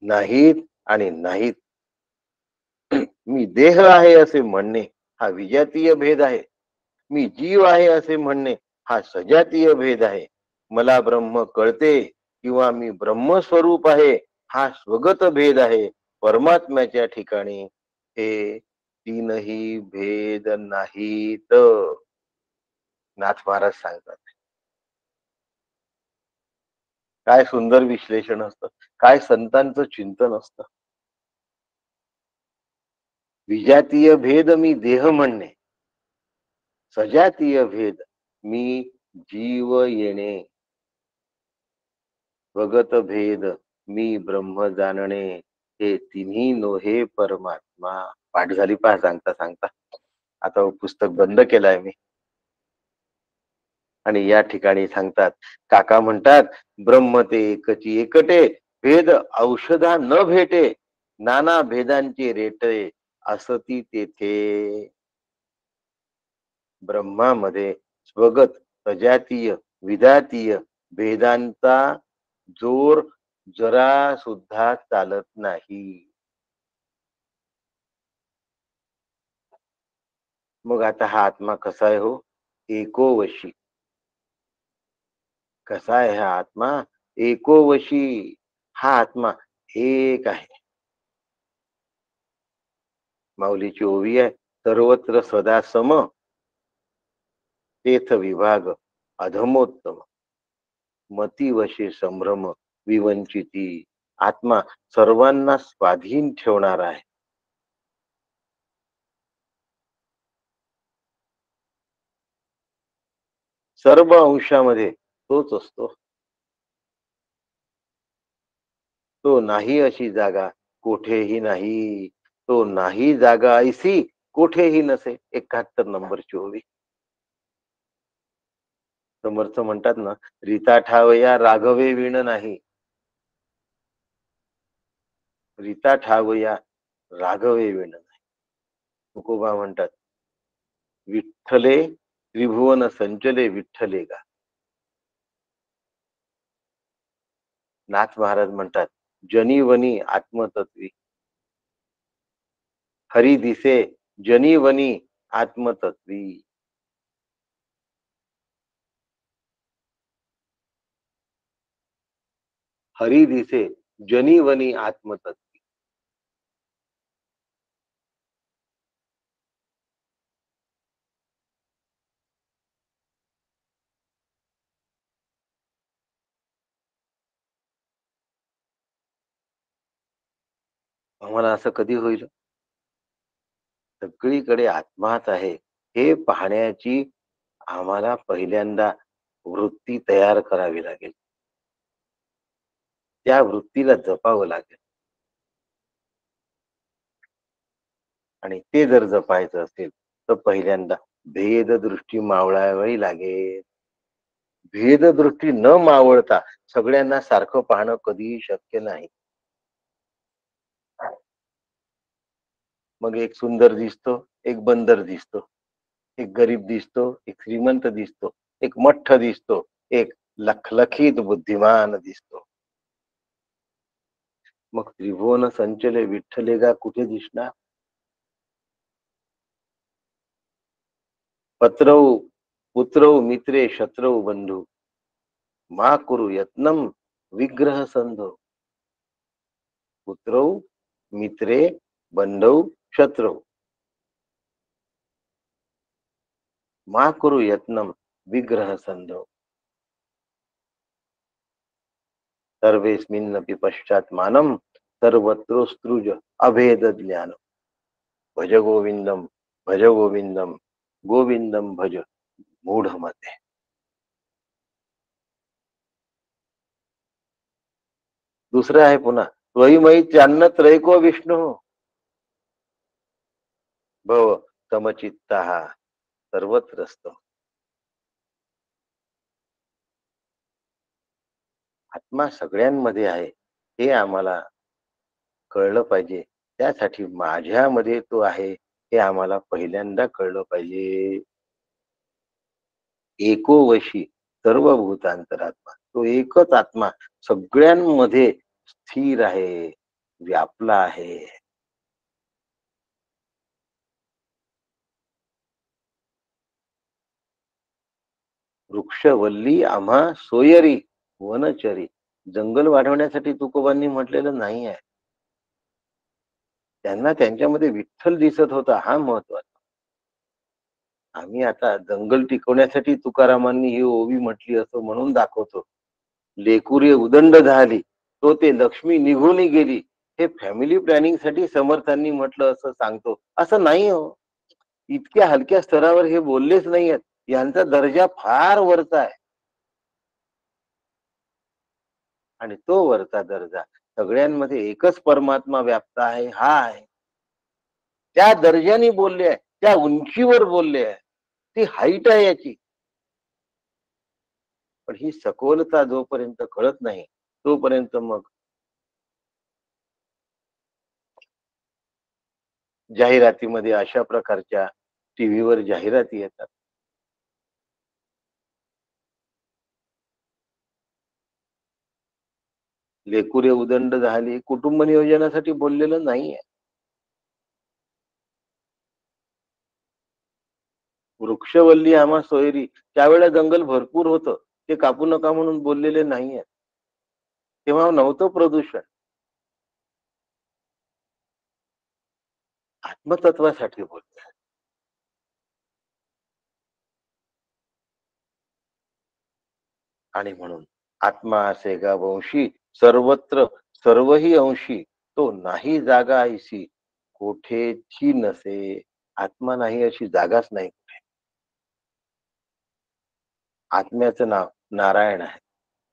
नाहीत आणि नाहीत. मी देह आहे असे म्हणणे हा विजातीय भेद आहे. मी जीव आहे असे म्हणणे हा सजातीय भेद आहे. मला ब्रह्म कळते किंवा मी ब्रह्मस्वरूप आहे हा स्वगत भेद आहे. परमात्म्याच्या ठिकाणी हे तीनही भेद नाहीत. नाथ महाराज सांगतात. काय सुंदर विश्लेषण असतं, काय संतांचं चिंतन असतं. विजातीय भेद मी देह म्हणणे, सजातीय भेद मी जीव येणे, स्वगत भेद मी ब्रह्म जाणणे. हे तिन्ही नोहे परमात्मा. पाठ झाली पहा सांगता सांगता. आता पुस्तक बंद केलाय मी. आणि या ठिकाणी सांगतात, काका म्हणतात, ब्रह्म ते एकची एकटे, भेद औषधा न भेटे, नाना भेदांचे रेटे असती तेथे. ब्रह्मामध्ये स्वगत सजातीय विधातीय भेदांचा जोर जरा सुद्धा चालत नाही. मग आता हा आत्मा कसा आहे हो? एकोवशी. कसा आहे हा आत्मा? एकोवशी. हा आत्मा एक आहे. माऊलीची ओवी आहे, सर्वत्र सदा सम, तेथ विभाग अधमोत्तम, मती वशी संभ्रम विवंचिती. आत्मा सर्वांना स्वाधीन ठेवणार आहे. सर्व अंशामध्ये तोच असतो. तो नाही अशी जागा कोठेही नाही. तो नाही जागा ऐसी कोठेही नसे. 71 नंबरची ओवी. समर्थ म्हणतात ना, रीता ठावया राघवे विण नाही. रीता ठावया राघवे विण नाही. तुकोबा म्हणतात, विठ्ठले त्रिभुवन संचले विठ्ठले गा. नाथ महाराज म्हणतात, जनीवनी आत्मतत्वी. हरी दिसे जनीवनी आत्मतत्वी. हरी दिसे जनीवनी आत्मतत्वी. आम्हाला असं कधी होईल? सगळीकडे आत्माच आहे हे पाहण्याची आम्हाला पहिल्यांदा वृत्ती तयार करावी लागेल. त्या वृत्तीला जपावं लागेल. आणि ते जर जपायचं असेल तर पहिल्यांदा भेददृष्टी मावळावी लागेल. भेददृष्टी न मावळता सगळ्यांना सारखं पाहणं कधीही शक्य नाही. मग एक सुंदर दिसतो, एक बंदर दिसतो, एक गरीब दिसतो, एक श्रीमंत दिसतो, एक मठ्ठ दिसतो, एक लखलखीत बुद्धिमान दिसतो. मग त्रिभुवन संचले विठ्ठलेगा कुठे दिसणार? पत्रौ पुत्रौ मित्रे शत्रौ बंधू मा कुरु यत्नम विग्रह संधो. पुत्रौ मित्रे बंधौ शत्रौ मा कुरु यत्नम विग्रह संधो. सर्वेस्मिन्नपि पश्चात्मानं सर्वत्रोस्त्रुज अभेद ज्ञान. भज गोविंदम भज गोविंदम गोविंदम भज मूढमते. दुसरं आहे पुन्हा, त्वयिमयी चान्न त्रैको विष्णू भव समचित्ता सर्वत्र असतो. आत्मा सगळ्यांमध्ये आहे हे आम्हाला कळलं पाहिजे. त्यासाठी माझ्यामध्ये तो आहे हे आम्हाला पहिल्यांदा कळलं पाहिजे. एकोवशी सर्व भूतांतरात्मा. तो एकच आत्मा सगळ्यांमध्ये स्थिर आहे, व्यापला आहे. वृक्षवल्ली आम्हा सोयरी वनचरी. जंगल वाढवण्यासाठी तुकोबांनी म्हटलेलं नाही आहे. त्यांना त्यांच्यामध्ये विठ्ठल दिसत होता, हा महत्वाचा. आम्ही आता जंगल टिकवण्यासाठी तुकारामांनी ही ओवी म्हटली असं म्हणून दाखवतो. लेकुरे उदंड झाली तो ते लक्ष्मी निघून गेली हे फॅमिली प्लॅनिंग साठी समर्थांनी म्हटलं असं सांगतो. असं नाही हो. इतक्या हलक्या स्तरावर हे बोललेच नाहीयेत. यांचा दर्जा फार वरचा आहे. आणि तो वरचा दर्जा सगळ्यांमध्ये एकच परमात्मा व्याप्त आहे हा आहे. त्या दर्जाने बोलले आहे, त्या उंचीवर बोलले आहे. ती हाईट आहे याची. पण ही सखोलता जोपर्यंत कळत नाही तोपर्यंत मग जाहिरातीमध्ये अशा प्रकारच्या टीव्हीवर जाहिराती येतात. लेकुरे उदंड झाली कुटुंब नियोजनासाठी बोललेलं नाहीये. वृक्षवल्ली आम्हा सोयरी त्यावेळेला जंगल भरपूर होतं. ते कापू नका म्हणून बोललेले नाहीये. तेव्हा नव्हतं प्रदूषण. आत्मतत्वासाठी बोलतोय. आणि म्हणून आत्मा असे गा वंशी सर्वत्र सर्वही अंशी तो नाही जागा ऐसी कोठेची नसे. आत्मा नाही अशी जागाच नाही. आत्म्याचं नाव नारायण आहे.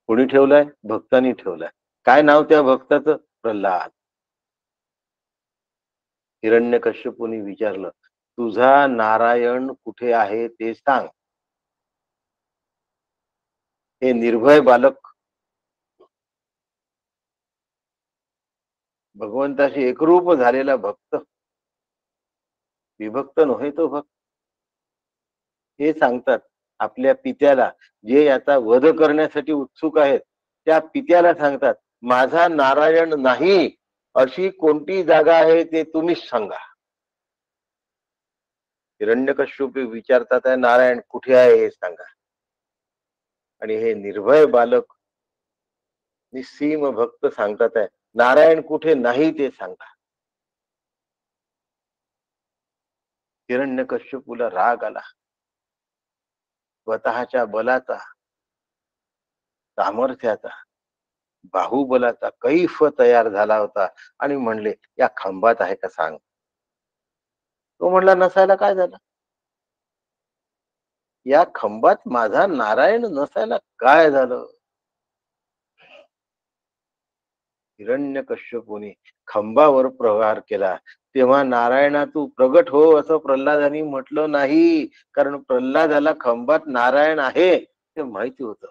कोणी ठेवलंय? भक्तांनी ठेवलंय. काय नाव त्या भक्ताचं? प्रल्हाद. हिरण्यकश्यपूने विचारलं, तुझा नारायण कुठे आहे ते सांग. हे निर्भय बालक भगवंताशी एकरूप झालेला भक्त, विभक्त नव्हे तो भक्त. हे सांगतात आपल्या पित्याला, जे याचा वध करण्यासाठी उत्सुक आहेत, त्या पित्याला सांगतात, माझा नारायण नाही अशी कोणती जागा आहे ते तुम्हीच सांगा. हिरण्यकश्यप विचारतात आहे, नारायण कुठे आहे हे सांगा. आणि हे निर्भय बालक निस्सीम भक्त सांगतात आहे, नारायण कुठे नाही ते सांगा. हिरण्यकश्यपूला राग आला. स्वतःच्या बलाचा, सामर्थ्याचा, बाहुबलाचा कैफ तयार झाला होता आणि म्हणले, या खंबात आहे का सांग. तो म्हणला, नसायला काय झालं. या खंबात माझा नारायण नसायला काय झालं. हिरण्यकश्यपूने खंबावर प्रहार केला. तेव्हा नारायणा तू प्रगट हो असं प्रल्हादानी म्हटलं नाही. कारण प्रल्हादाला खंबात नारायण आहे ते माहिती होतं.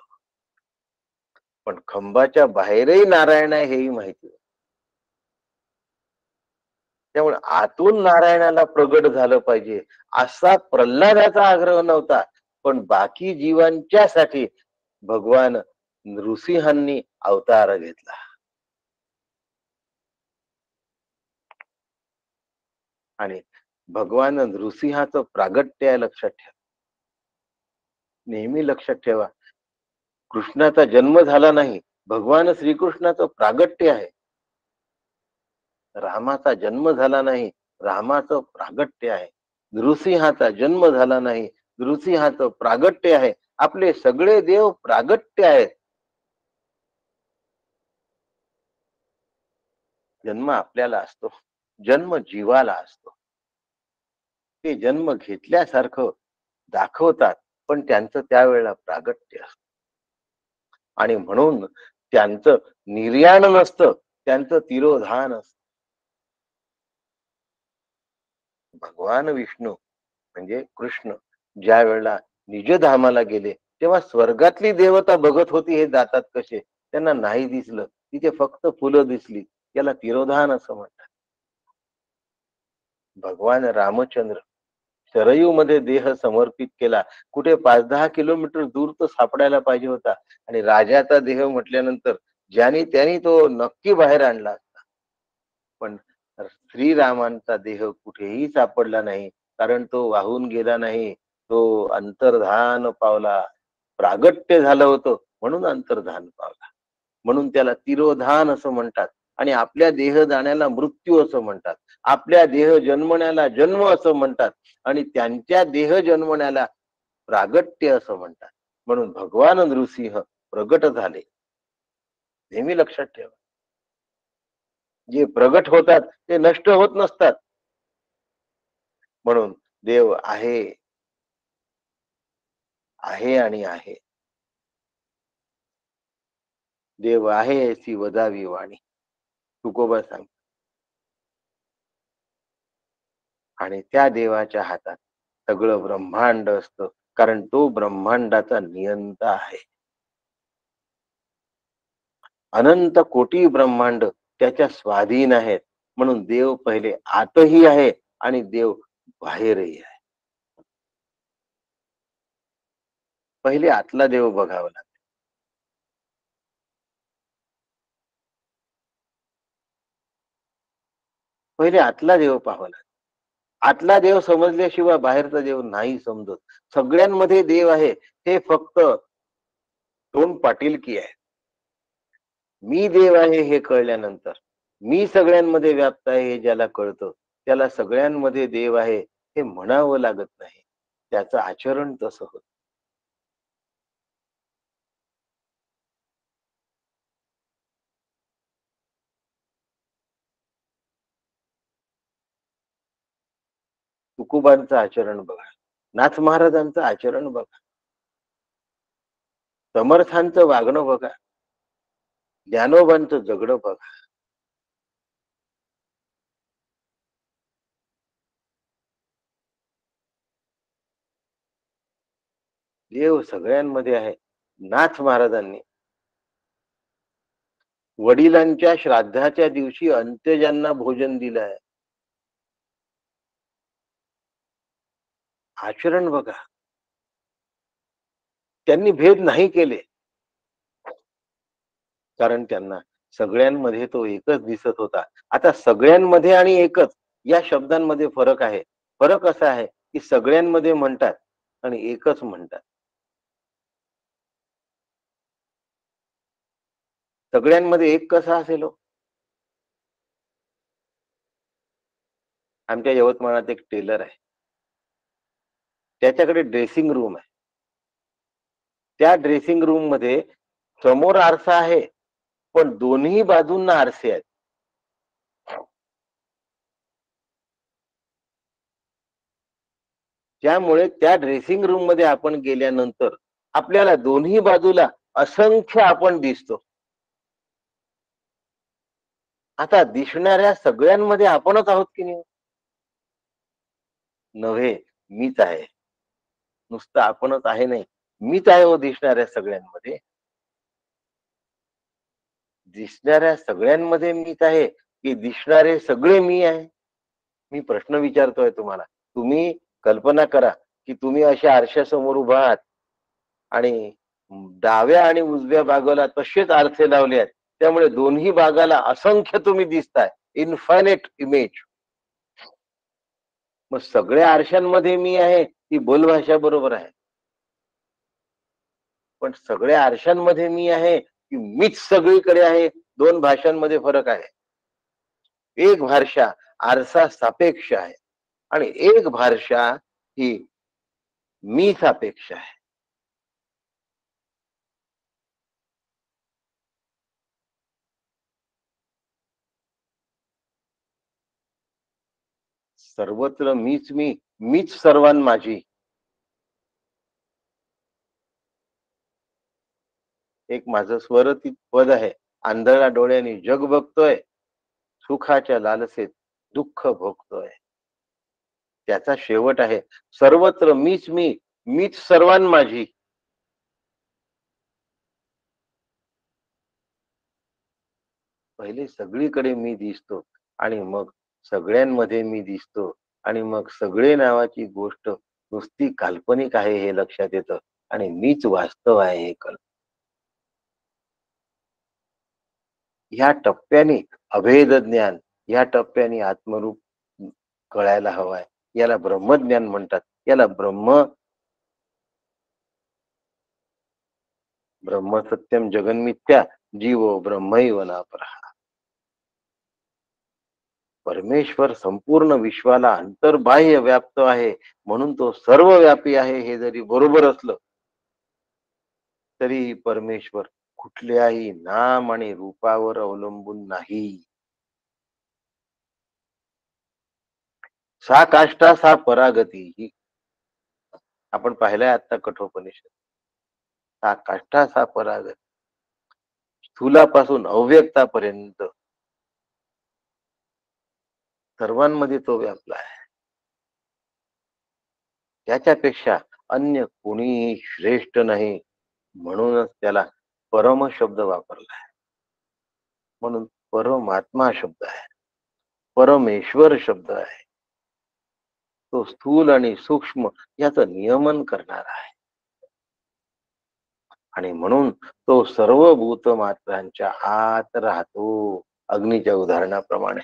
पण खंबाच्या बाहेरही नारायण आहे हेही माहिती होतं. त्यामुळे आतून नारायणाला प्रगट झालं पाहिजे असा प्रल्हादाचा आग्रह नव्हता. पण बाकी जीवांच्यासाठी भगवान नृसिंहांनी अवतार घेतला. आणि भगवान नृसिंहाचं प्रागट्य आहे लक्षात ठेवा. नेहमी लक्षात ठेवा, कृष्णाचा जन्म झाला नाही, भगवान श्रीकृष्णाचं प्रागट्य आहे. रामाचा जन्म झाला नाही, रामाचं प्रागट्य आहे. नृसिंहाचा जन्म झाला नाही, नृसिंहाचं प्रागट्य आहे. आपले सगळे देव प्रागट्य आहेत. जन्म आपल्याला असतो, जन्म जीवाला असतो. ते जन्म घेतल्यासारखं दाखवतात, पण त्यांचं त्यावेळेला प्रागट्य असतं. आणि म्हणून त्यांचं निर्याण नसतं, त्यांचं तिरोधान असतं. भगवान विष्णू म्हणजे कृष्ण ज्या वेळेला निजधामाला गेले, तेव्हा स्वर्गातली देवता बघत होती हे जातात कसे. त्यांना नाही दिसलं, तिथे फक्त फुलं दिसली. याला तिरोधान असं म्हणतात. भगवान रामचंद्र सरयू मध्ये देह समर्पित केला. कुठे 5-10 किलोमीटर दूर तो सापडायला पाहिजे होता. आणि राजाचा देह म्हटल्यानंतर ज्यानी त्यांनी तो नक्की बाहेर आणला. पण श्रीरामांचा देह कुठेही सापडला नाही. कारण तो वाहून गेला नाही, तो अंतर्धान पावला. प्रागट्य झालं होतं म्हणून अंतर्धान पावला. म्हणून त्याला तिरोधान असं म्हणतात. आणि आपल्या देह जाण्याला मृत्यू असं म्हणतात. आपल्या देह जन्मण्याला जन्म असं म्हणतात. आणि त्यांच्या देह जन्मण्याला प्रागट्य असं म्हणतात. म्हणून भगवान नृसिंह प्रगट झाले. नेहमी लक्षात ठेवा, जे प्रगट होतात ते नष्ट होत नसतात. म्हणून देव आहे, आहे आणि आहे. देव आहे अशी वदावी वाणी, तुकोबा सांग. आणि त्या देवाच्या हातात सगळं ब्रह्मांड असतं. कारण तो ब्रह्मांडाचा नियंता आहे. अनंत कोटी ब्रह्मांड त्याच्या स्वाधीन आहेत. म्हणून देव पहिले आतही आहे आणि देव बाहेरही आहे. पहिले आतला देव बघावा लागतो. पहिले आतला देव पाहावा लागेल. आतला देव समजल्याशिवाय बाहेरचा देव नाही समजत. सगळ्यांमध्ये देव आहे, हे फक्त दोन पाटीलकी आहे. मी देव आहे हे कळल्यानंतर, मी सगळ्यांमध्ये व्याप्त आहे हे ज्याला कळतं, त्याला सगळ्यांमध्ये देव आहे हे म्हणावं लागत नाही. त्याचं आचरण तसं होतं. तुकोबांचं आचरण बघा, नाथ महाराजांचं आचरण बघा, समर्थांचं वागणं बघा, ज्ञानोबांचं जगणं बघा. देव सगळ्यांमध्ये आहे. नाथ महाराजांनी वडिलांच्या श्राद्धाच्या दिवशी अंत्यजांना भोजन दिलं आहे. आचरण बघा, त्यांनी भेद नाही केले, कारण त्यांना सगळ्यांमध्ये तो एकच दिसत होता. आता सगळ्यांमध्ये आणि एकच या शब्दांमध्ये फरक आहे. फरक असा आहे की सगळ्यांमध्ये म्हणतात आणि एकच म्हणतात. सगळ्यांमध्ये एक कसा असेल हो? आमच्या यवतमाळात एक टेलर आहे, त्याच्याकडे ड्रेसिंग रूम आहे. त्या ड्रेसिंग रूम मध्ये समोर आरसा आहे, पण दोन्ही बाजूंना आरसे आहेत. त्यामुळे त्या ड्रेसिंग रूम मध्ये आपण गेल्यानंतर आपल्याला दोन्ही बाजूला असंख्य आपण दिसतो. आता दिसणाऱ्या सगळ्यांमध्ये आपणच आहोत की नाही? नव्हे, मीच आहे. नुसतं आपणच आहे नाही, मीच आहे हो दिसणाऱ्या सगळ्यांमध्ये. दिसणाऱ्या सगळ्यांमध्ये मीच आहे की दिसणारे सगळे मी आहे? मी प्रश्न विचारतोय तुम्हाला. तुम्ही कल्पना करा की तुम्ही अशा आरशासमोर उभा आहात आणि डाव्या आणि उजव्या बाजूला तसेच आरसे लावले आहेत. त्यामुळे दोन्ही बागाला असंख्य तुम्ही दिसताय. इन्फायनेट इमेज. मग सगळ्या आरशांमध्ये मी आहे ही बोलभाषा बरोबर आहे. पण सगळ्या आरशांमध्ये मी आहे की मीच सगळीकडे आहे, दोन भाषांमध्ये फरक आहे. एक भाषा आरसा सापेक्ष आहे आणि एक भाषा ही मी सापेक्ष आहे. सर्वत्र मीच मी, मीच सर्वां माझी. एक माझं स्वरतीत पद आहे. आंधळा डोळ्यांनी जग बघतोय, सुखाच्या लालसेत दुःख भोगतोय. त्याचा शेवट आहे सर्वत्र मीच मी, मीच सर्वां माझी. पहिले सगळीकडे मी दिसतो आणि मग सगळ्यांमध्ये मी दिसतो आणि मग सगळे नावाची गोष्ट नुसती काल्पनिक आहे हे लक्षात येतं आणि मीच वास्तव आहे हे कळतं. ह्या टप्प्याने अभेद ज्ञान, ह्या टप्प्याने आत्मरूप कळायला हवाय. याला ब्रह्मज्ञान म्हणतात. याला ब्रह्म सत्यम जगन्मिथ्या जीवो ब्रह्मैव नापरः. परमेश्वर संपूर्ण विश्वाला अंतर्बाह्य व्याप्त आहे, म्हणून तो सर्वव्यापी आहे हे जरी बरोबर असलं तरी परमेश्वर कुठल्याही नाम आणि रूपावर अवलंबून नाही. सा काष्टा सा परागती ही आपण पाहिलंय आता कठोपनिषद. सा काष्टा सा परागती, स्थूलापासून अव्यक्तापर्यंत सर्वांमध्ये तो व्यापला आहे. त्याच्यापेक्षा अन्य कोणीही श्रेष्ठ नाही, म्हणूनच त्याला परम शब्द वापरला आहे. म्हणून परमात्मा शब्द आहे, परमेश्वर शब्द आहे. तो स्थूल आणि सूक्ष्म याचं नियमन करणारा आहे आणि म्हणून तो सर्व भूत मात्रांच्या आत राहतो. अग्नीच्या उदाहरणाप्रमाणे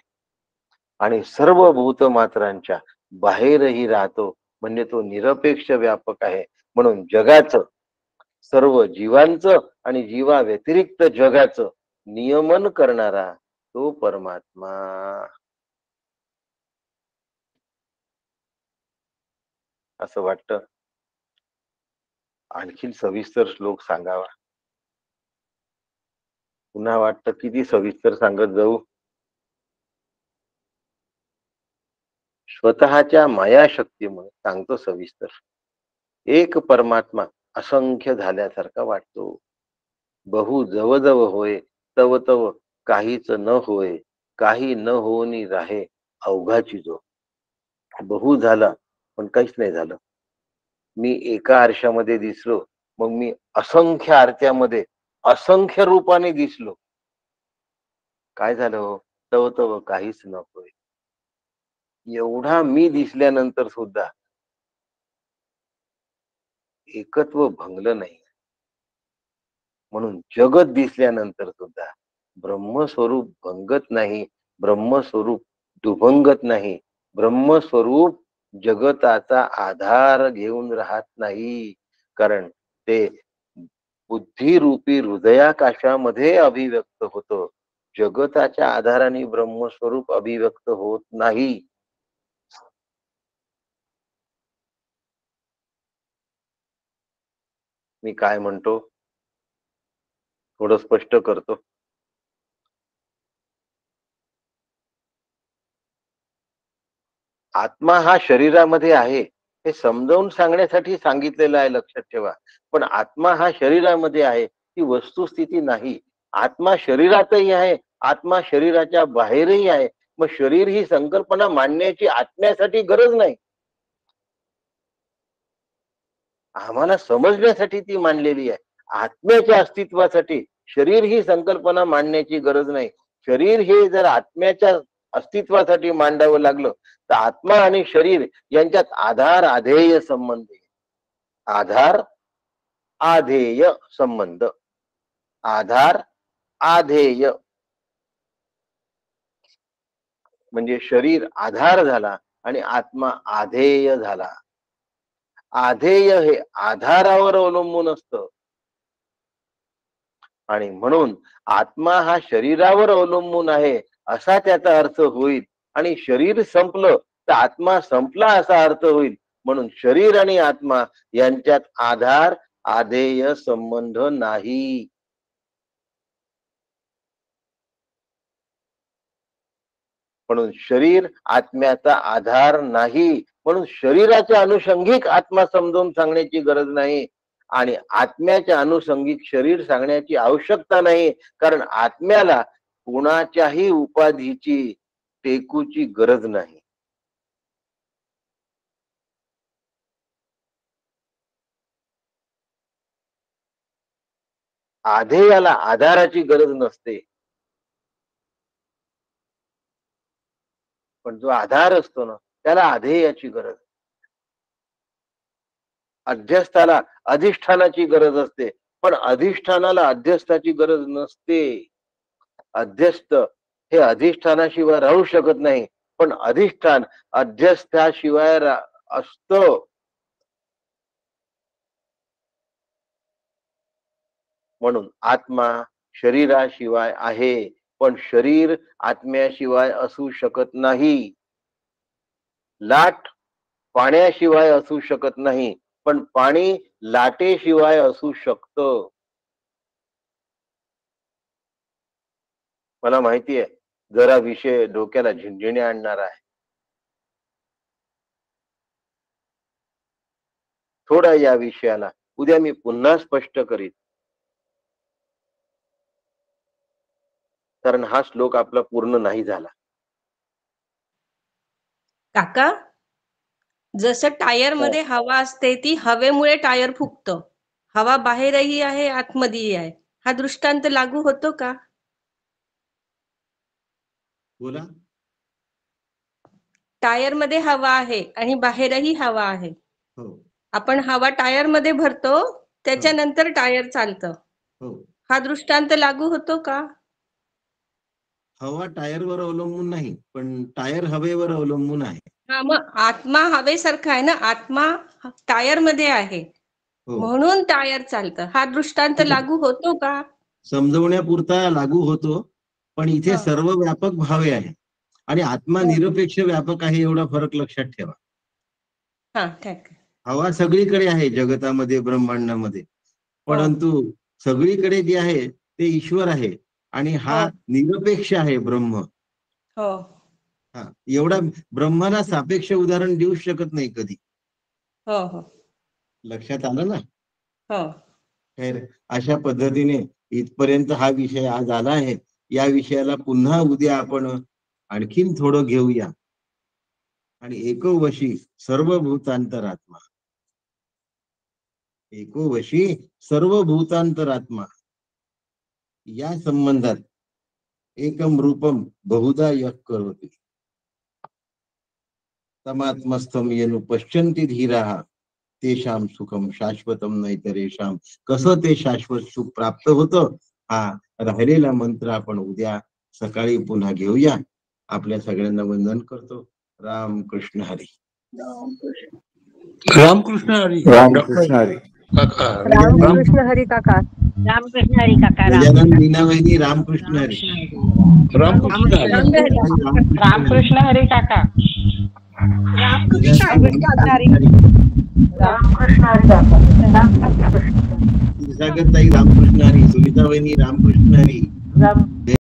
आणि सर्व भूतमात्रांच्या बाहेरही राहतो, म्हणजे तो निरपेक्ष व्यापक आहे. म्हणून जगाचं, सर्व जीवांचं आणि जीवा व्यतिरिक्त जगाचं नियमन करणारा तो परमात्मा. असं वाटतं. आणखीन सविस्तर श्लोक सांगावा. पुन्हा वाटतं किती सविस्तर सांगत जाऊ. स्वतःच्या मायाशक्तीमुळे सांगतो सविस्तर. एक परमात्मा असंख्य झाल्यासारखा वाटतो. बहु जव जव होय तव तव काहीच न होय, काही न होनी राहे अवघाची जो. बहु झाला पण काहीच नाही झालं. मी एका आरशामध्ये दिसलो, मग मी असंख्य आरत्यामध्ये असंख्य रूपाने दिसलो. काय झालं हो? तव तव काहीच न होय. एवढा मी दिसल्यानंतर सुद्धा एकत्व भंगलं नाही. म्हणून जगत दिसल्यानंतर सुद्धा ब्रह्मस्वरूप भंगत नाही, ब्रह्मस्वरूप दुभंगत नाही, ब्रह्मस्वरूप जगताचा आधार घेऊन राहत नाही. कारण ते बुद्धिरूपी हृदयाकाशामध्ये अभिव्यक्त होतं. जगताच्या आधाराने ब्रह्मस्वरूप अभिव्यक्त होत नाही. मी काय म्हणतो थोडं स्पष्ट करतो. आत्मा हा शरीरामध्ये आहे हे समजावून सांगण्यासाठी सांगितलेलं आहे, लक्षात ठेवा. पण आत्मा हा शरीरामध्ये आहे ही वस्तुस्थिती नाही. आत्मा शरीरातही आहे, आत्मा शरीराच्या बाहेरही आहे. मग शरीर ही संकल्पना मांडण्याची आत्म्यासाठी गरज नाही. आम्हाला समजण्यासाठी ती मांडलेली आहे. आत्म्याच्या अस्तित्वासाठी शरीर ही संकल्पना मांडण्याची गरज नाही. शरीर हे जर आत्म्याच्या अस्तित्वासाठी मांडावं लागलं तर आत्मा आणि शरीर यांच्यात आधार आधेय संबंध आहे. आधार आधेय संबंध. आधार आधेय म्हणजे शरीर आधार झाला आणि आत्मा आधेय झाला. आधेय हे आधारावर अवलंबून असतं आणि म्हणून आत्मा हा शरीरावर अवलंबून आहे असा त्याचा अर्थ होईल. आणि शरीर संपलं तर आत्मा संपला असा अर्थ होईल. म्हणून शरीर आणि आत्मा यांच्यात आधार आधेय संबंध नाही. म्हणून शरीर आत्म्याचा आधार नाही. म्हणून शरीराच्या अनुषंगिक आत्मा समजावून सांगण्याची गरज नाही आणि आत्म्याच्या अनुषंगिक शरीर सांगण्याची आवश्यकता नाही. कारण आत्म्याला कुणाच्याही उपाधीची टेकूची गरज नाही. आधेयाला आधाराची गरज नसते, पण जो आधार असतो ना त्याला आधेयाची गरज. अध्यस्थाला अधिष्ठानाची गरज असते, पण अधिष्ठानाला अध्यस्थाची गरज नसते. अध्यस्थ हे अधिष्ठानाशिवाय राहू शकत नाही, पण अधिष्ठान अध्यस्थाशिवाय असतं. म्हणून आत्मा शरीराशिवाय आहे, पण शरीर आत्म्याशिवाय असू शकत नाही. लाट पाण्याशिवाय असू शकत नाही, पण पाणी लाटेशिवाय असू शकतं. मला माहिती आहे जरा विषय डोक्याला झिंझिण्या आणणार आहे. थोडा या विषयाला उद्या मी पुन्हा स्पष्ट करीन. कारण हा श्लोक आपला पूर्ण नाही झाला. काका, जसं टायर मध्ये हवा असते ती हवेमुळे टायर फुगतं. हवा बाहेरही आहे आतमध्येही आहे. हा दृष्टांत लागू होतो का? बोला. टायर मध्ये हवा आहे आणि बाहेरही हवा आहे. हो आपण हवा टायर मध्ये भरतो, त्याच्यानंतर टायर चालतं. हो हा दृष्टांत लागू होतो का? हवा टायरवर अवलंबून नाही, पण टायर हवेवर अवलंबून आहे. हा, मग आत्मा हवेसारखा आहे ना, आत्मा टायर मध्ये आहे हो, म्हणून टायर चालतं. हा दृष्टांत लागू होतो का? समजवण्यापुरता लागू होतो, पण इथे हा. सर्व व्यापक भावे आहे आणि आत्मा हो. निरपेक्ष व्यापक आहे, एवढा फरक लक्षात ठेवा. हा, ठीक आहे. हवा सगळीकडे आहे जगतामध्ये, ब्रह्मांडामध्ये, हो. परंतु सगळीकडे जे आहे ते ईश्वर आहे आणि हा हो. निरपेक्ष आहे ब्रह्म. हो. हा, एवढा ब्रह्माला सापेक्ष उदाहरण देऊ शकत नाही कधी. हो. हो. लक्षात आलं ना? हो. खैर, अशा पद्धतीने इथपर्यंत हा विषय आज आला आहे. या विषयाला पुन्हा उद्या आपण आणखीन थोडं घेऊया. आणि एकोवशी सर्वभूतांतरात्मा, एकोवशी सर्वभूतांतरात्मा या संबंधात एकम रूपम बहुधा यः करोति तमात्मस्थम येनु पश्यन्ति धीराः तेषां सुखम शाश्वतम नैतरेषाम. कसं ते शाश्वत सुख प्राप्त होतं, हा राहिलेला मंत्र आपण उद्या सकाळी पुन्हा घेऊया. आपल्या सगळ्यांना वंदन करतो. राम कृष्ण हरी. रामकृष्ण हरी. रामकृष्ण हरी. काका रामकृष्ण हरी काका. रामकृष्ण हरी काका. गजानन मीना वहिनी रामकृष्ण हरी. रामकृष्ण हरी. रामकृष्ण हरी काका. रामकृष्ण हरी काका. ताई रामकृष्ण हरी. सुनीता वहिनी रामकृष्ण हरी.